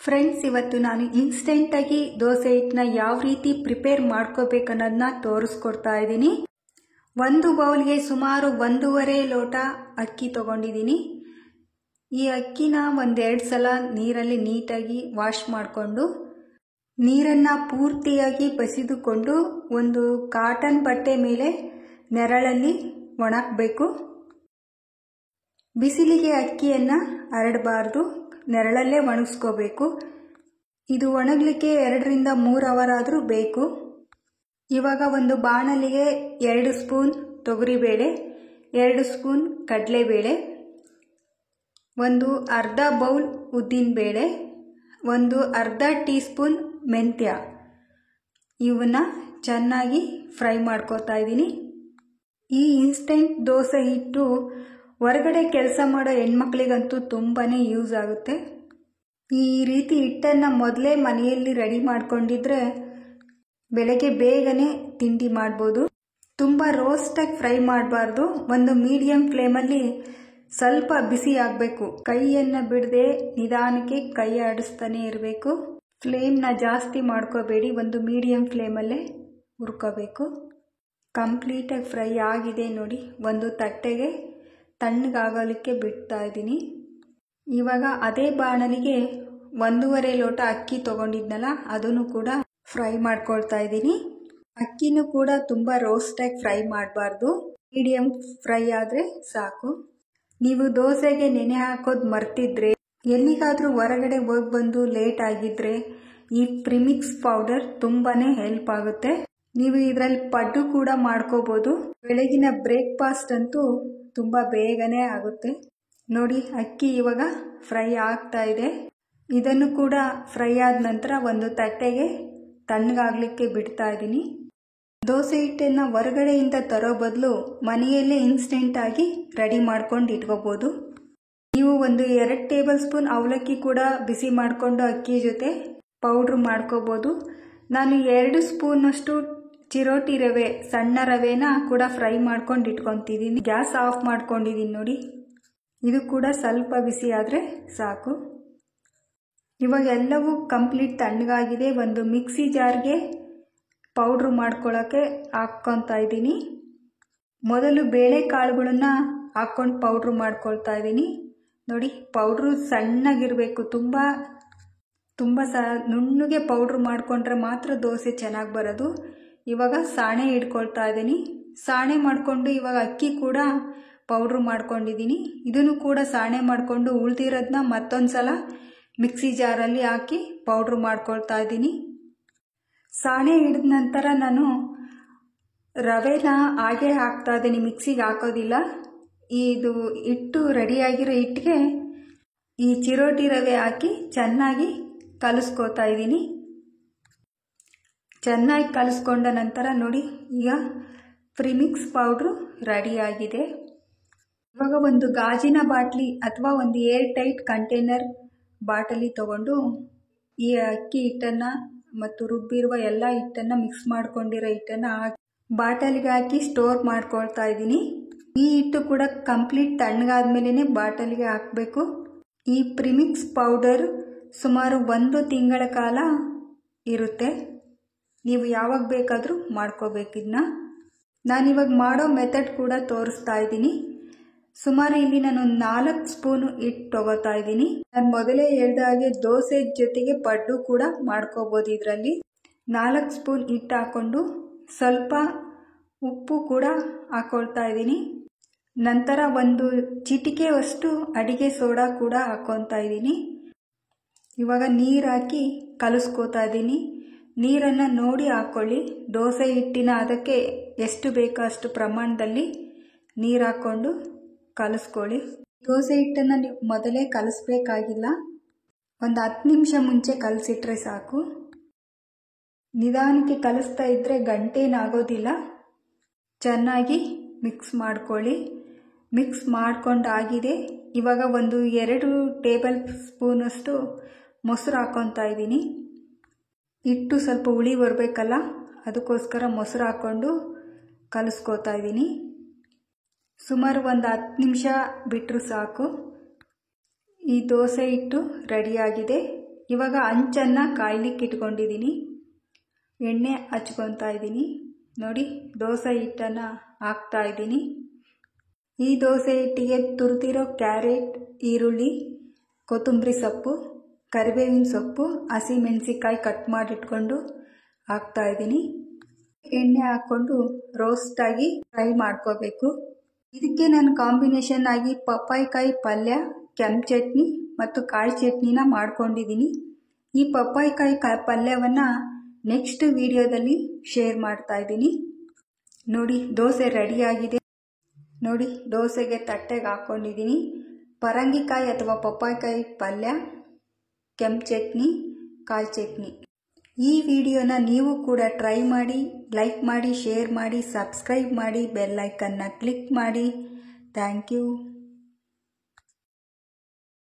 Friends, ಇವತ್ತು ನಾನು ಇನ್ಸ್ಟೆಂಟಾಗಿ ದೋಸೆ ಹಿಟ್ಟನ್ನ ಯಾವ ರೀತಿ ಪ್ರಿಪೇರ್ ಮಾಡ್ಕೋಬೇಕನ್ನೋದನ್ನ ತೋರಿಸ್ಕೊಡ್ತಾ ಇದ್ದೀನಿ. ಒಂದು ಬೌಲ್ಗೆ ಸುಮಾರು 1.5 ಲೋಟ ಅಕ್ಕಿ ತಗೊಂಡಿದ್ದೀನಿ. ಈ ಅಕ್ಕಿನ ಒಂದೆರಡು ಸಲ ನೀರಲ್ಲಿ ನೀಟಾಗಿ ವಾಶ್ ಮಾಡಿಕೊಂಡು ನೀರನ್ನು ಪೂರ್ತಿಯಾಗಿ ಬಸಿದುಕೊಂಡು ಒಂದು ಕಾಟನ್ ಬಟ್ಟೆ ಮೇಲೆ ನೆರಳಲ್ಲಿ ಒಣಗಬೇಕು. ಬಿಸಿಲಿಗೆ ಅಕ್ಕಿಯನ್ನು ಹರಡಬಾರ್ದು, ನೆರಳಲ್ಲೇ ಒಣಗಿಸ್ಕೋಬೇಕು. ಇದು ಒಣಗಲಿಕ್ಕೆ 2 ರಿಂದ 3 ಅವರ್ ಆದರೂ ಬೇಕು. ಇವಾಗ ಒಂದು ಬಾಣಲಿಗೆ 2 ಸ್ಪೂನ್ ತೊಗರಿಬೇಳೆ, 2 ಸ್ಪೂನ್ ಕಡಲೆಬೇಳೆ, ಒಂದು ಅರ್ಧ ಬೌಲ್ ಉದ್ದಿನಬೇಳೆ, ಒಂದು ಅರ್ಧ ಟೀ ಸ್ಪೂನ್ ಮೆಂತ್ಯ, ಇವನ್ನ ಚೆನ್ನಾಗಿ ಫ್ರೈ ಮಾಡ್ಕೋತಾ ಇದ್ದೀನಿ. ಈ ಇನ್ಸ್ಟೆಂಟ್ ದೋಸೆ ಹಿಟ್ಟು ಹೊರಗಡೆ ಕೆಲಸ ಮಾಡೋ ಹೆಣ್ಮಕ್ಳಿಗಂತೂ ತುಂಬಾ ಯೂಸ್ ಆಗುತ್ತೆ. ಈ ರೀತಿ ಹಿಟ್ಟನ್ನು ಮೊದಲೇ ಮನೆಯಲ್ಲಿ ರೆಡಿ ಮಾಡ್ಕೊಂಡಿದ್ರೆ ಬೆಳಗ್ಗೆ ಬೇಗನೆ ತಿಂಡಿ ಮಾಡ್ಬೋದು. ತುಂಬ ರೋಸ್ಟಾಗಿ ಫ್ರೈ ಮಾಡಬಾರ್ದು, ಒಂದು ಮೀಡಿಯಂ ಫ್ಲೇಮಲ್ಲಿ ಸ್ವಲ್ಪ ಬಿಸಿ ಆಗಬೇಕು. ಕೈಯನ್ನು ಬಿಡದೆ ನಿಧಾನಕ್ಕೆ ಕೈ ಆಡಿಸ್ತಾನೆ ಇರಬೇಕು. ಫ್ಲೇಮ್ನ ಜಾಸ್ತಿ ಮಾಡ್ಕೋಬೇಡಿ, ಒಂದು ಮೀಡಿಯಂ ಫ್ಲೇಮಲ್ಲೇ ಹುರ್ಕೋಬೇಕು. ಕಂಪ್ಲೀಟಾಗಿ ಫ್ರೈ ಆಗಿದೆ ನೋಡಿ. ಒಂದು ತಟ್ಟೆಗೆ ತಣ್ಣಗಾಗಲಿಕ್ಕೆ ಬಿಡ್ತಾ ಇದ್ದೀನಿ. ಇವಾಗ ಅದೇ ಬಾಣಲಿಗೆ 1.5 ಲೋಟ ಅಕ್ಕಿ ತೊಗೊಂಡಿದ್ನಲ್ಲ, ಅದನ್ನು ಕೂಡ ಫ್ರೈ ಮಾಡ್ಕೊಳ್ತಾ ಇದ್ದೀನಿ. ಅಕ್ಕಿನೂ ಕೂಡ ತುಂಬ ರೋಸ್ಟಾಗಿ ಫ್ರೈ ಮಾಡಬಾರ್ದು, ಮೀಡಿಯಂ ಫ್ರೈ ಆದರೆ ಸಾಕು. ನೀವು ದೋಸೆಗೆ ನೆನೆ ಹಾಕೋದು ಮರ್ತಿದ್ರೆ, ಎಲ್ಲಿಗಾದರೂ ಹೊರಗಡೆ ಹೋಗಿ ಬಂದು ಲೇಟ್ ಆಗಿದ್ರೆ ಈ ಪ್ರಿಮಿಕ್ಸ್ ಪೌಡರ್ ತುಂಬಾ ಹೆಲ್ಪ್ ಆಗುತ್ತೆ. ನೀವು ಇದರಲ್ಲಿ ಪಡ್ಡು ಕೂಡ ಮಾಡ್ಕೋಬೋದು. ಬೆಳಗಿನ ಬ್ರೇಕ್ಫಾಸ್ಟ್ ಅಂತೂ ತುಂಬ ಬೇಗನೆ ಆಗುತ್ತೆ. ನೋಡಿ, ಅಕ್ಕಿ ಇವಾಗ ಫ್ರೈ ಆಗ್ತಾ ಇದೆ. ಇದನ್ನು ಕೂಡ ಫ್ರೈ ಆದ ನಂತರ ಒಂದು ತಟ್ಟೆಗೆ ತಣ್ಣಗಾಗಲಿಕ್ಕೆ ಬಿಡ್ತಾ ಇದ್ದೀನಿ. ದೋಸೆ ಹಿಟ್ಟನ್ನು ಹೊರಗಡೆಯಿಂದ ತರೋ ಬದಲು ಮನೆಯಲ್ಲೇ ಇನ್ಸ್ಟೆಂಟಾಗಿ ರೆಡಿ ಮಾಡ್ಕೊಂಡು ಇಟ್ಕೋಬೋದು. ನೀವು ಒಂದು 2 ಟೇಬಲ್ ಸ್ಪೂನ್ ಅವಲಕ್ಕಿ ಕೂಡ ಬಿಸಿ ಮಾಡಿಕೊಂಡು ಅಕ್ಕಿ ಜೊತೆ ಪೌಡ್ರ್ ಮಾಡ್ಕೋಬೋದು. ನಾನು 2 ಸ್ಪೂನಷ್ಟು ಚಿರೋಟಿ ರವೆ, ಸಣ್ಣ ರವೆನ ಕೂಡ ಫ್ರೈ ಮಾಡ್ಕೊಂಡು ಇಟ್ಕೊತಿದ್ದೀನಿ. ಗ್ಯಾಸ್ ಆಫ್ ಮಾಡ್ಕೊಂಡಿದ್ದೀನಿ ನೋಡಿ. ಇದು ಕೂಡ ಸ್ವಲ್ಪ ಬಿಸಿ ಆದರೆ ಸಾಕು. ಇವಾಗ ಎಲ್ಲವೂ ಕಂಪ್ಲೀಟ್ ತಣ್ಣಗಾಗಿದೆ. ಒಂದು ಮಿಕ್ಸಿ ಜಾರ್ಗೆ ಪೌಡ್ರು ಮಾಡ್ಕೊಳ್ಳೋಕ್ಕೆ ಹಾಕ್ಕೊತಾ ಇದ್ದೀನಿ. ಮೊದಲು ಬೇಳೆಕಾಳುಗಳನ್ನು ಹಾಕ್ಕೊಂಡು ಪೌಡ್ರು ಮಾಡ್ಕೊಳ್ತಾ ಇದ್ದೀನಿ. ನೋಡಿ, ಪೌಡ್ರು ಸಣ್ಣಗಿರಬೇಕು, ತುಂಬ ನುಣ್ಣಗೆ ಪೌಡ್ರು ಮಾಡಿಕೊಂಡ್ರೆ ಮಾತ್ರ ದೋಸೆ ಚೆನ್ನಾಗಿ ಬರೋದು. ಇವಾಗ ಸಾಣೆ ಇಟ್ಕೊಳ್ತಾ ಇದ್ದೀನಿ. ಸಾಣೆ ಮಾಡಿಕೊಂಡು ಇವಾಗ ಅಕ್ಕಿ ಕೂಡ ಪೌಡ್ರು ಮಾಡ್ಕೊಂಡಿದ್ದೀನಿ. ಇದನ್ನು ಕೂಡ ಸಾಣೆ ಮಾಡಿಕೊಂಡು ಉಳಿದಿರೋದನ್ನ ಮತ್ತೊಂದು ಸಲ ಮಿಕ್ಸಿ ಜಾರಲ್ಲಿ ಹಾಕಿ ಪೌಡ್ರು ಮಾಡ್ಕೊಳ್ತಾ ಇದ್ದೀನಿ. ಸಾಣೆ ಹಿಡಿದ ನಂತರ ನಾನು ರವೆನ ಹಾಗೆ ಹಾಕ್ತಾ ಇದ್ದೀನಿ, ಮಿಕ್ಸಿಗೆ ಹಾಕೋದಿಲ್ಲ. ಇದು ಹಿಟ್ಟು ರೆಡಿಯಾಗಿರೋ ಹಿಟ್ಟಿಗೆ ಈ ಚಿರೋಟಿ ರವೆ ಹಾಕಿ ಚೆನ್ನಾಗಿ ಕಲಿಸ್ಕೋತಾ ಇದ್ದೀನಿ. ಚೆನ್ನಾಗಿ ಕಲಿಸ್ಕೊಂಡ ನಂತರ ನೋಡಿ, ಈಗ ಪ್ರಿಮಿಕ್ಸ್ ಪೌಡ್ರು ರೆಡಿಯಾಗಿದೆ. ಇವಾಗ ಒಂದು ಗಾಜಿನ ಬಾಟ್ಲಿ ಅಥವಾ ಒಂದು ಏರ್ ಟೈಟ್ ಕಂಟೈನರ್ ಬಾಟಲಿ ತಗೊಂಡು ಈ ಅಕ್ಕಿ ಹಿಟ್ಟನ್ನು ಮತ್ತು ರುಬ್ಬಿರುವ ಎಲ್ಲ ಹಿಟ್ಟನ್ನು ಮಿಕ್ಸ್ ಮಾಡ್ಕೊಂಡಿರೋ ಹಿಟ್ಟನ್ನು ಬಾಟಲಿಗೆ ಹಾಕಿ ಸ್ಟೋರ್ ಮಾಡ್ಕೊಳ್ತಾ ಇದ್ದೀನಿ. ಈ ಹಿಟ್ಟು ಕೂಡ ಕಂಪ್ಲೀಟ್ ತಣ್ಣಗಾದ್ಮೇಲೆ ಬಾಟಲಿಗೆ ಹಾಕಬೇಕು. ಈ ಪ್ರಿಮಿಕ್ಸ್ ಪೌಡರ್ ಸುಮಾರು 1 ತಿಂಗಳ ಕಾಲ ಇರುತ್ತೆ. ನೀವು ಯಾವಾಗ ಬೇಕಾದರೂ ಮಾಡ್ಕೋಬೇಕಿದ್ನ. ನಾನಿವಾಗ ಮಾಡೋ ಮೆಥಡ್ ಕೂಡ ತೋರಿಸ್ತಾ ಇದ್ದೀನಿ. ಸುಮಾರು ಇಲ್ಲಿ ನಾನು 4 ಸ್ಪೂನು ಹಿಟ್ಟು ತಗೋತಾ ಇದ್ದೀನಿ. ನಾನು ಮೊದಲೇ ಹೇಳ್ದ ಹಾಗೆ ದೋಸೆ ಜೊತೆಗೆ ಪಡ್ಡು ಕೂಡ ಮಾಡ್ಕೋಬೋದು. ಇದರಲ್ಲಿ 4 ಸ್ಪೂನ್ ಹಿಟ್ಟು ಹಾಕ್ಕೊಂಡು ಸ್ವಲ್ಪ ಉಪ್ಪು ಕೂಡ ಹಾಕ್ಕೊಳ್ತಾ ಇದ್ದೀನಿ. ನಂತರ ಒಂದು ಚಿಟಿಕೆಯಷ್ಟು ಅಡಿಗೆ ಸೋಡಾ ಕೂಡ ಹಾಕ್ಕೊತಾ ಇದ್ದೀನಿ. ಇವಾಗ ನೀರು ಹಾಕಿ ಕಲಿಸ್ಕೋತಾ ಇದ್ದೀನಿ. ನೀರನ್ನು ನೋಡಿ ಹಾಕ್ಕೊಳ್ಳಿ. ದೋಸೆ ಹಿಟ್ಟಿನ ಅದಕ್ಕೆ ಎಷ್ಟು ಬೇಕೋ ಅಷ್ಟು ಪ್ರಮಾಣದಲ್ಲಿ ನೀರು ಹಾಕ್ಕೊಂಡು ಕಲಿಸ್ಕೊಳ್ಳಿ. ದೋಸೆ ಹಿಟ್ಟನ್ನು ನೀವು ಮೊದಲೇ ಕಲಿಸ್ಬೇಕಾಗಿಲ್ಲ, ಒಂದು 10 ನಿಮಿಷ ಮುಂಚೆ ಕಲಸಿಟ್ರೆ ಸಾಕು. ನಿಧಾನಕ್ಕೆ ಕಲಿಸ್ತಾ ಇದ್ದರೆ ಗಂಟೇನಾಗೋದಿಲ್ಲ. ಚೆನ್ನಾಗಿ ಮಿಕ್ಸ್ ಮಾಡ್ಕೊಳ್ಳಿ. ಮಿಕ್ಸ್ ಮಾಡ್ಕೊಂಡಾಗಿದೆ. ಇವಾಗ ಒಂದು 2 ಟೇಬಲ್ ಸ್ಪೂನಷ್ಟು ಮೊಸರು ಹಾಕ್ಕೊತಾ ಇದ್ದೀನಿ. ಹಿಟ್ಟು ಸ್ವಲ್ಪ ಹುಳಿ ಬರಬೇಕಲ್ಲ, ಅದಕ್ಕೋಸ್ಕರ ಮೊಸರು ಹಾಕ್ಕೊಂಡು ಕಲಿಸ್ಕೋತಾ ಇದ್ದೀನಿ. ಸುಮಾರು ಒಂದು 10 ನಿಮಿಷ ಬಿಟ್ಟರು ಸಾಕು. ಈ ದೋಸೆ ಹಿಟ್ಟು ರೆಡಿಯಾಗಿದೆ. ಇವಾಗ ಹಂಚನ್ನು ಕಾಯ್ಲಿಕ್ಕೆ ಇಟ್ಕೊಂಡಿದ್ದೀನಿ. ಎಣ್ಣೆ ಹಚ್ಕೊತಾ ಇದ್ದೀನಿ. ನೋಡಿ, ದೋಸೆ ಹಿಟ್ಟನ್ನು ಹಾಕ್ತಾ ಇದ್ದೀನಿ. ಈ ದೋಸೆ ಹಿಟ್ಟಿಗೆ ತುರಿದಿರೋ ಕ್ಯಾರೆಟ್, ಈರುಳ್ಳಿ, ಕೊತ್ತಂಬರಿ ಸೊಪ್ಪು, ಕರಿಬೇವಿನ ಸೊಪ್ಪು, ಹಸಿಮೆಣಸಿಕಾಯಿ ಕಟ್ ಮಾಡಿಟ್ಕೊಂಡು ಹಾಕ್ತಾ ಇದ್ದೀನಿ. ಎಣ್ಣೆ ಹಾಕ್ಕೊಂಡು ರೋಸ್ಟಾಗಿ ಫ್ರೈ ಮಾಡ್ಕೋಬೇಕು. ಇದಕ್ಕೆ ನಾನು ಕಾಂಬಿನೇಷನ್ ಆಗಿ ಪಪ್ಪಾಯಿಕಾಯಿ ಪಲ್ಯ, ಕೆಂಪು ಚಟ್ನಿ ಮತ್ತು ಕಾಯಿ ಚಟ್ನಿನ ಮಾಡ್ಕೊಂಡಿದ್ದೀನಿ. ಈ ಪಪ್ಪಾಯಿಕಾಯಿ ಪಲ್ಯವನ್ನು ನೆಕ್ಸ್ಟ್ ವಿಡಿಯೋದಲ್ಲಿ ಶೇರ್ ಮಾಡ್ತಾ ಇದ್ದೀನಿ. ನೋಡಿ, ದೋಸೆ ರೆಡಿಯಾಗಿದೆ. ನೋಡಿ, ದೋಸೆಗೆ ತಟ್ಟೆಗೆ ಹಾಕ್ಕೊಂಡಿದ್ದೀನಿ. ಪರಂಗಿಕಾಯಿ ಅಥವಾ ಪಪ್ಪಾಯಿಕಾಯಿ ಪಲ್ಯ, ಕೆಂಪು ಚಟ್ನಿ, ಕಾಯಿ ಚಟ್ನಿ. ಈ ವಿಡಿಯೋನ ನೀವು ಕೂಡ ಟ್ರೈ ಮಾಡಿ, ಲೈಕ್ ಮಾಡಿ, ಶೇರ್ ಮಾಡಿ, ಸಬ್ಸ್ಕ್ರೈಬ್ ಮಾಡಿ, ಬೆಲ್ ಐಕನ್ನ ಕ್ಲಿಕ್ ಮಾಡಿ. Thank you.